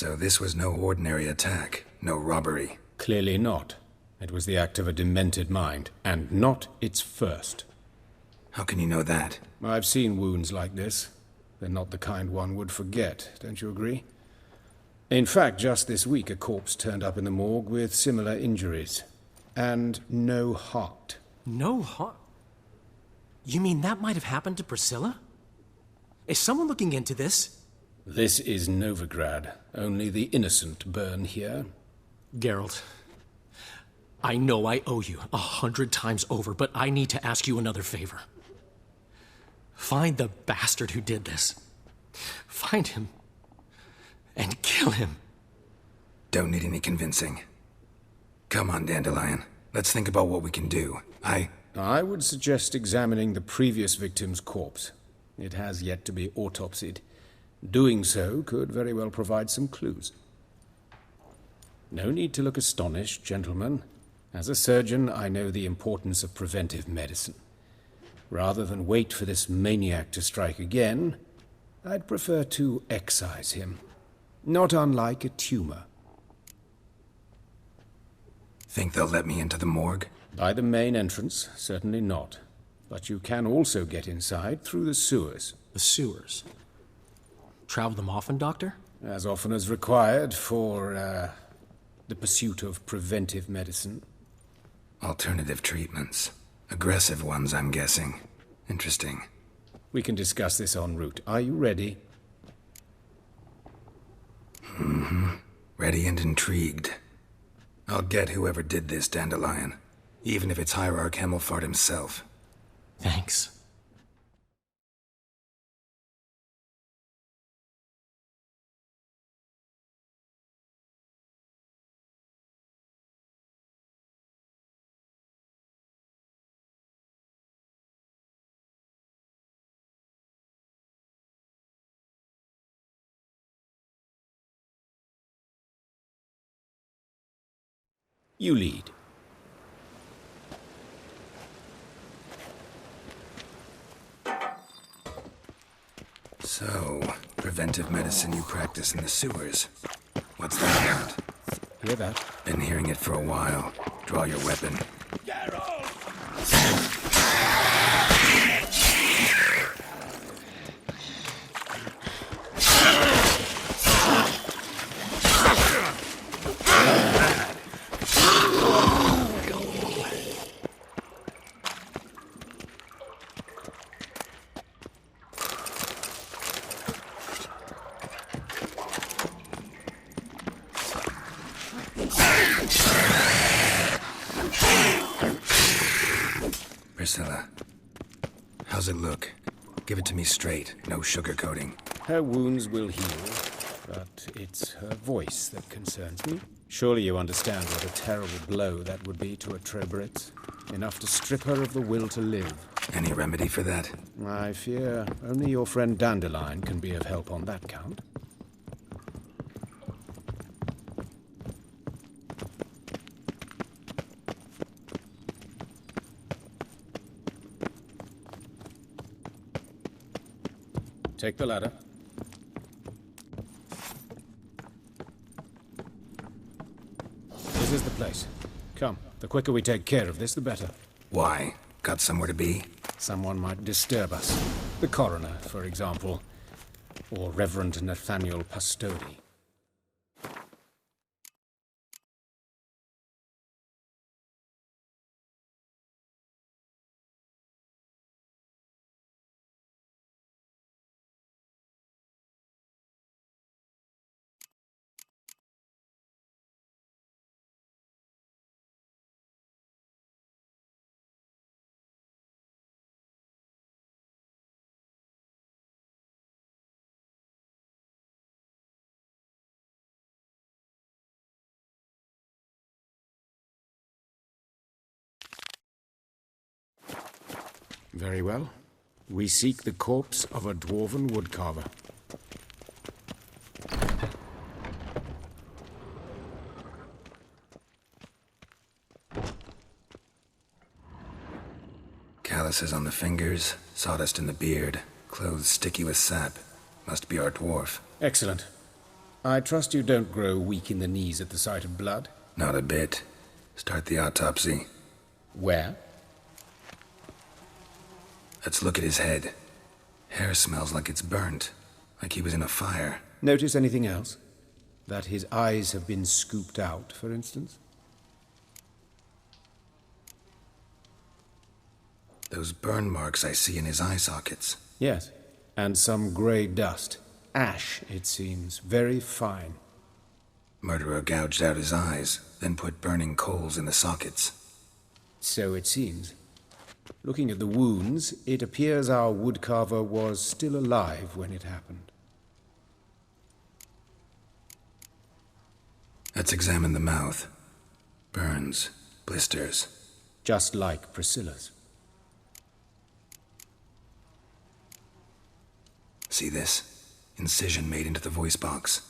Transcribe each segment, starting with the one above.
So this was no ordinary attack, no robbery. Clearly not. It was the act of a demented mind, and not its first. How can you know that? I've seen wounds like this. They're not the kind one would forget, don't you agree? In fact, just this week a corpse turned up in the morgue with similar injuries. And no heart. No heart? You mean that might have happened to Priscilla? Is someone looking into this? This is Novigrad. Only the innocent burn here. Geralt, I know I owe you 100 times over, but I need to ask you another favor. Find the bastard who did this. Find him. And kill him. Don't need any convincing. Come on, Dandelion. Let's think about what we can do. I would suggest examining the previous victim's corpse. It has yet to be autopsied. Doing so could very well provide some clues. No need to look astonished, gentlemen. As a surgeon, I know the importance of preventive medicine. Rather than wait for this maniac to strike again, I'd prefer to excise him. Not unlike a tumor. Think they'll let me into the morgue? By the main entrance, certainly not. But you can also get inside through the sewers. The sewers? Travel them often, Doctor? As often as required for, the pursuit of preventive medicine. Alternative treatments. Aggressive ones, I'm guessing. Interesting. We can discuss this en route. Are you ready? Ready and intrigued. I'll get whoever did this, Dandelion. Even if it's Hierarch Hemmelfart himself. Thanks. You lead. So, preventive medicine you practice in the sewers. What's that about? Hear that? Been hearing it for a while. Draw your weapon. Priscilla, how's it look? Give it to me straight, no sugarcoating. Her wounds will heal, but it's her voice that concerns me. Surely you understand what a terrible blow that would be to a Treberitz. Enough to strip her of the will to live. Any remedy for that? I fear only your friend Dandelion can be of help on that count. Take the ladder. This is the place. Come, the quicker we take care of this, the better. Why? Got somewhere to be? Someone might disturb us. The coroner, for example. Or Reverend Nathaniel Pastodi. Very well. We seek the corpse of a dwarven woodcarver. Calluses on the fingers, sawdust in the beard, clothes sticky with sap. Must be our dwarf. Excellent. I trust you don't grow weak in the knees at the sight of blood. Not a bit. Start the autopsy. Where? Let's look at his head. Hair smells like it's burnt, like he was in a fire. Notice anything else? That his eyes have been scooped out, for instance? Those burn marks I see in his eye sockets. Yes, and some grey dust. Ash, it seems. Very fine. Murderer gouged out his eyes, then put burning coals in the sockets. So it seems. Looking at the wounds, it appears our woodcarver was still alive when it happened. Let's examine the mouth. Burns, blisters. Just like Priscilla's. See this? Incision made into the voice box.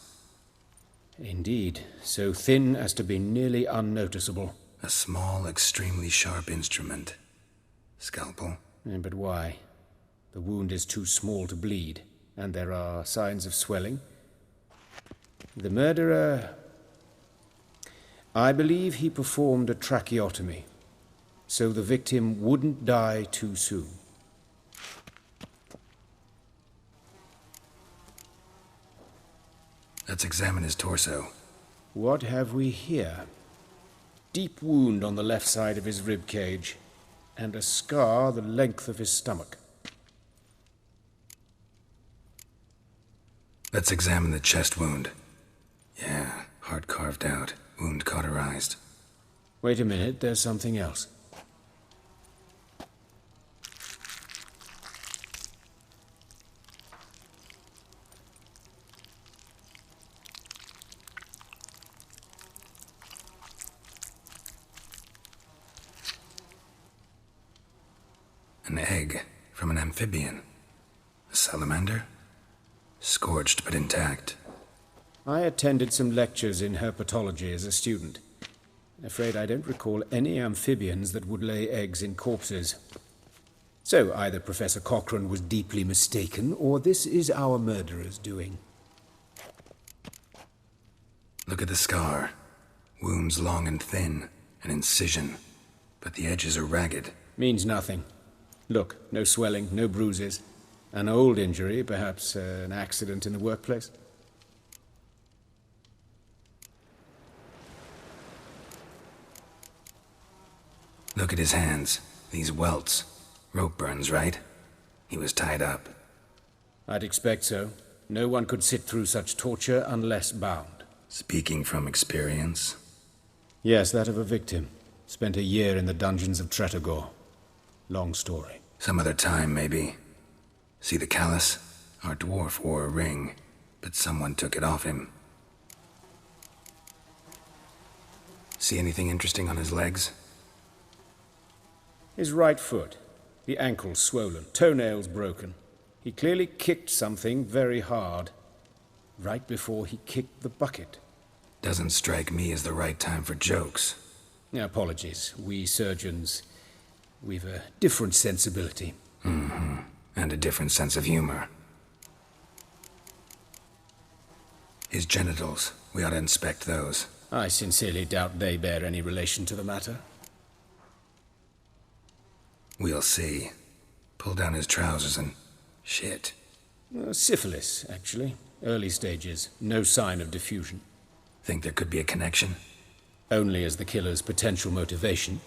Indeed, so thin as to be nearly unnoticeable. A small, extremely sharp instrument. Scalpel. But why? The wound is too small to bleed, and there are signs of swelling. The murderer... I believe he performed a tracheotomy, so the victim wouldn't die too soon. Let's examine his torso. What have we here? Deep wound on the left side of his rib cage, and a scar the length of his stomach. Let's examine the chest wound. Yeah, heart carved out, wound cauterized. Wait a minute, there's something else. An egg from an amphibian. A salamander? Scorched but intact. I attended some lectures in herpetology as a student. Afraid I don't recall any amphibians that would lay eggs in corpses. So either Professor Cochrane was deeply mistaken, or this is our murderer's doing. Look at the scar. Wounds long and thin, an incision. But the edges are ragged. Means nothing. Look, no swelling, no bruises. An old injury, perhaps an accident in the workplace. Look at his hands. These welts. Rope burns, right? He was tied up. I'd expect so. No one could sit through such torture unless bound. Speaking from experience? Yes, that of a victim. Spent a year in the dungeons of Tretogor. Long story. Some other time, maybe. See the callus? Our dwarf wore a ring, but someone took it off him. See anything interesting on his legs? His right foot. The ankle swollen, toenails broken. He clearly kicked something very hard. Right before he kicked the bucket. Doesn't strike me as the right time for jokes. Apologies. We surgeons, we've a different sensibility. Mm-hmm. And a different sense of humor. His genitals. We ought to inspect those. I sincerely doubt they bear any relation to the matter. We'll see. Pull down his trousers and... shit. Syphilis, actually. Early stages. No sign of diffusion. Think there could be a connection? Only as the killer's potential motivation.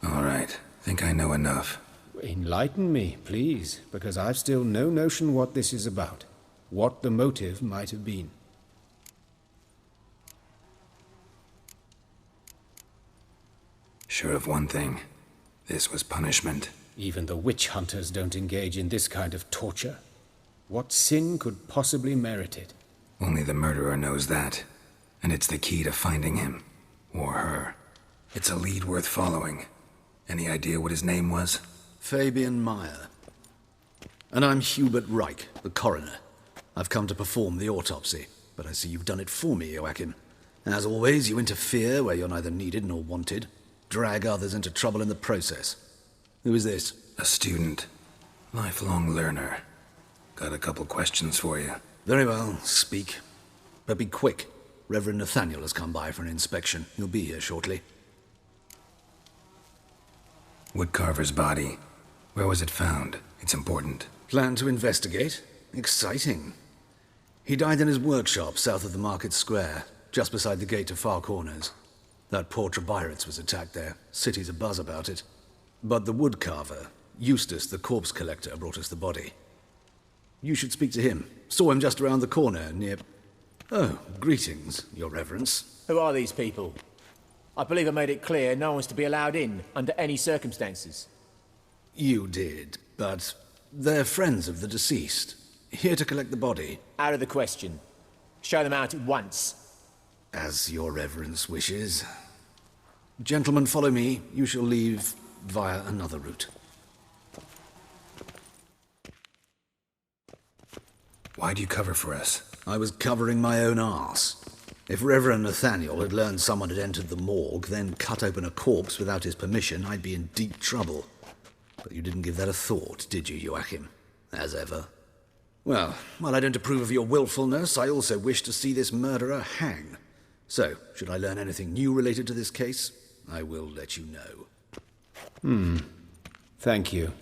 All right. Think I know enough. Enlighten me, please, because I've still no notion what this is about. What the motive might have been. Sure of one thing. This was punishment. Even the witch hunters don't engage in this kind of torture. What sin could possibly merit it? Only the murderer knows that. And it's the key to finding him. Or her. It's a lead worth following. Any idea what his name was? Fabian Meyer. And I'm Hubert Reich, the coroner. I've come to perform the autopsy, but I see you've done it for me, Joachim. As always, you interfere where you're neither needed nor wanted. Drag others into trouble in the process. Who is this? A student. Lifelong learner. Got a couple questions for you. Very well, speak. But be quick. Reverend Nathaniel has come by for an inspection. He'll be here shortly. Woodcarver's body. Where was it found? It's important. Plan to investigate? Exciting. He died in his workshop south of the market square, just beside the gate to Far Corners. That poor Trebirates was attacked there. City's abuzz about it. But the woodcarver, Eustace the corpse collector, brought us the body. You should speak to him. Saw him just around the corner near... Oh, greetings, your reverence. Who are these people? I believe I made it clear no one's to be allowed in under any circumstances. You did, but they're friends of the deceased. Here to collect the body. Out of the question. Show them out at once. As your reverence wishes. Gentlemen, follow me. You shall leave via another route. Why'd you cover for us? I was covering my own arse. If Reverend Nathaniel had learned someone had entered the morgue, then cut open a corpse without his permission, I'd be in deep trouble. But you didn't give that a thought, did you, Joachim? As ever. Well, while I don't approve of your willfulness, I also wish to see this murderer hang. So, should I learn anything new related to this case, I will let you know. Thank you.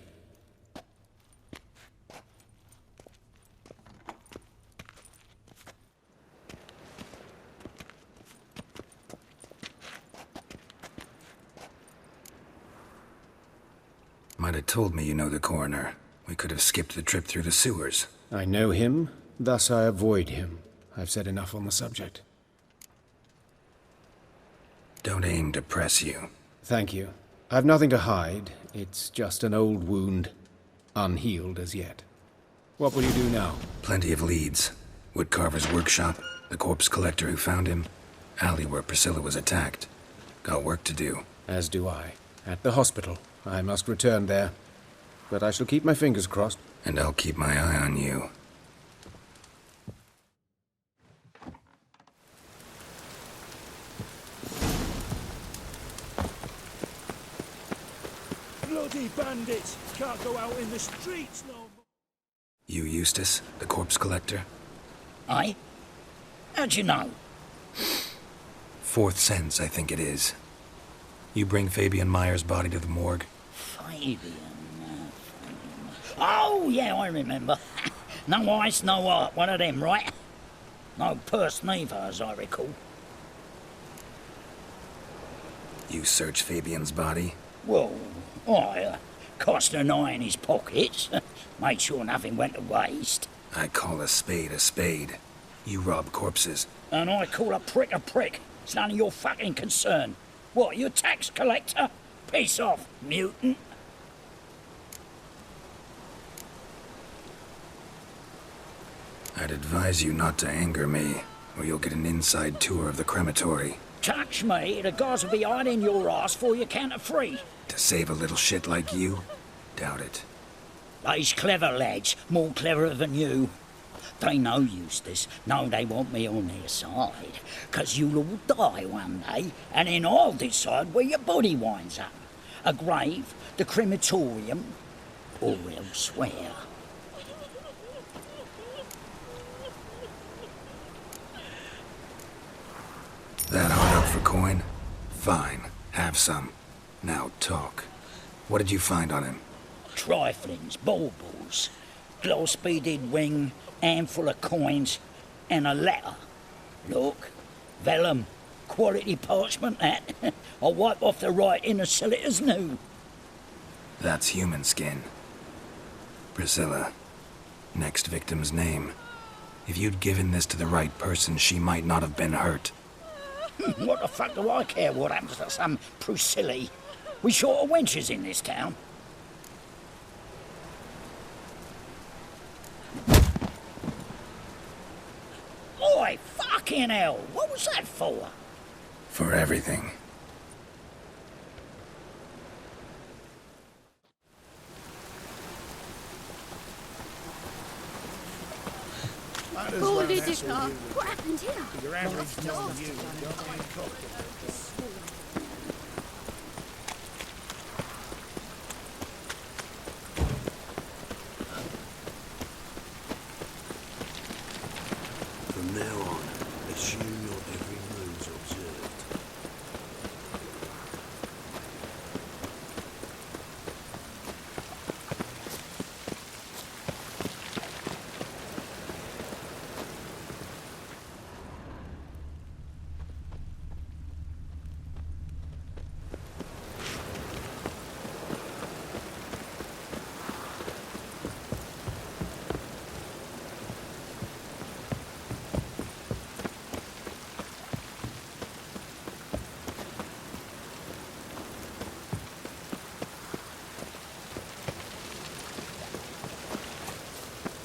Might have told me you know the coroner. We could have skipped the trip through the sewers. I know him, thus I avoid him. I've said enough on the subject. Don't aim to press you. Thank you. I've nothing to hide. It's just an old wound, unhealed as yet. What will you do now? Plenty of leads. Woodcarver's workshop, the corpse collector who found him, alley where Priscilla was attacked. Got work to do. As do I. At the hospital. I must return there. But I shall keep my fingers crossed. And I'll keep my eye on you. Bloody bandits! Can't go out in the streets no more! You Eustace, the corpse collector? Aye? How'd you know? Fourth sense, I think it is. You bring Fabian Meyer's body to the morgue? Fabian. Oh, yeah, I remember. No ice, no art, one of them, right? No purse neither, as I recall. You search Fabian's body? Well, I cast an eye in his pockets, made sure nothing went to waste. I call a spade a spade. You rob corpses. And I call a prick a prick. It's none of your fucking concern. What, you a tax collector? Piss off, mutant. I'd advise you not to anger me, or you'll get an inside tour of the crematory. Touch me, the guards will be hiding your ass for you count of three. To save a little shit like you? Doubt it. They's clever lads, more cleverer than you. They know Eustace, know they want me on their side, 'cause you'll all die one day, and then I'll decide where your body winds up. A grave, the crematorium, or elsewhere. That hard up for coin? Fine, have some. Now talk. What did you find on him? Triflings, baubles, gloss-beaded ring, handful of coins, and a letter. Look, vellum, quality parchment that. I'll wipe off the writing and sell it as new. That's human skin. Priscilla. Next victim's name. If you'd given this to the right person, she might not have been hurt. What the fuck do I care what happens to some Priscilla? We short of wenches in this town. Oi, fucking hell! What was that for? For everything. Holy dicker! What happened here? Your average known you don't mind cocktails.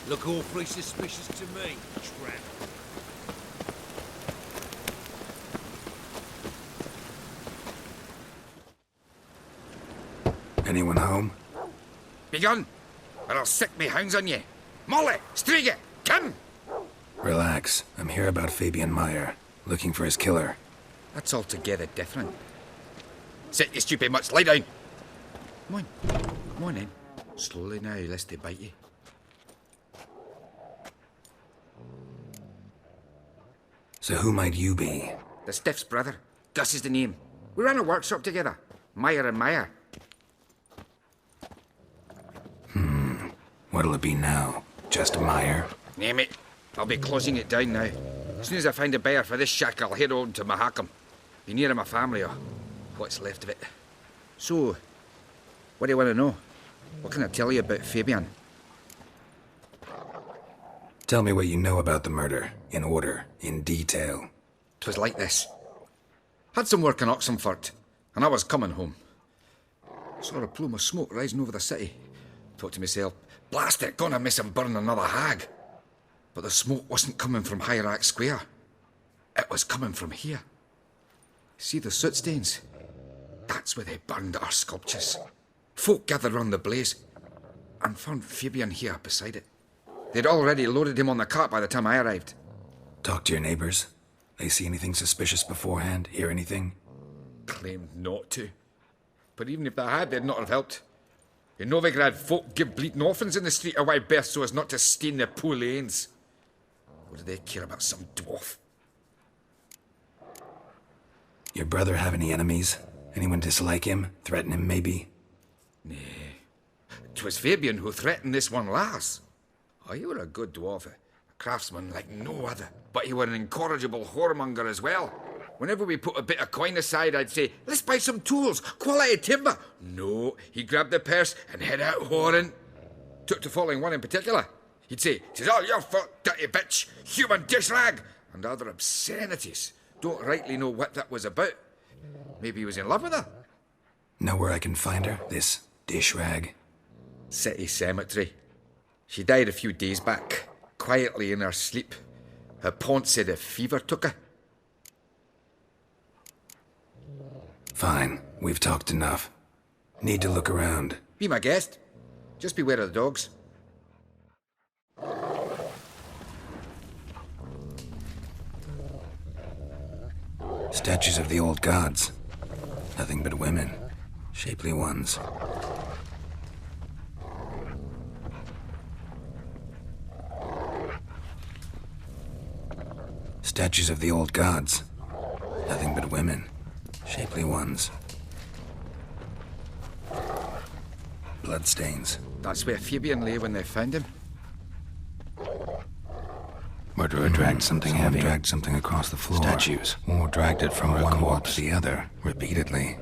Look awfully suspicious to me, tramp. Anyone home? Begone, or I'll sick me hounds on ye. Molly, Striga, come! Relax. I'm here about Fabian Meyer, looking for his killer. That's altogether different. Sit, you stupid much, lie down. Come on then. Slowly now, lest they bite you. So who might you be? The Stiff's brother. Gus is the name. We ran a workshop together. Meyer and Meyer. What'll it be now? Just Meyer? Name it. I'll be closing it down now. As soon as I find a buyer for this shack, I'll head on to Mahakam. Be near my family, or what's left of it. So, what do you want to know? What can I tell you about Fabian? Tell me what you know about the murder, in order, in detail. 'Twas like this. Had some work in Oxenfurt, and I was coming home. Saw a plume of smoke rising over the city. Thought to myself, blast it, gonna miss him burn another hag. But the smoke wasn't coming from Hierarch Square. It was coming from here. See the soot stains? That's where they burned our sculptures. Folk gathered round the blaze and found Fabian here beside it. They'd already loaded him on the cart by the time I arrived. Talk to your neighbors. They see anything suspicious beforehand? Hear anything? Claimed not to. But even if they had, they'd not have helped. In Novigrad, folk give bleating orphans in the street a wide berth so as not to stain their poor lanes. What do they care about some dwarf? Your brother have any enemies? Anyone dislike him? Threaten him, maybe? Nay. 'Twas Fabian who threatened this one last. Oh, he were a good dwarf, a craftsman like no other. But he were an incorrigible whoremonger as well. Whenever we put a bit of coin aside, I'd say, let's buy some tools, quality timber. No, he grabbed the purse and head out whoring. Took to following one in particular. He'd say, "'Tis all your fault, dirty bitch, human dish rag," and other obscenities. Don't rightly know what that was about. Maybe he was in love with her. Know where I can find her, this dish rag? City cemetery. She died a few days back, quietly in her sleep. Her pont said a fever took her. Fine, we've talked enough. Need to look around. Be my guest. Just beware of the dogs. Statues of the old gods. Nothing but women. Shapely ones. Statues of the old gods. Nothing but women. Shapely ones. Bloodstains. That's where Fabian lay when they found him. Murderer dragged something heavy. Dragged something across the floor. Statues. Or dragged it from one corpse to the other, repeatedly.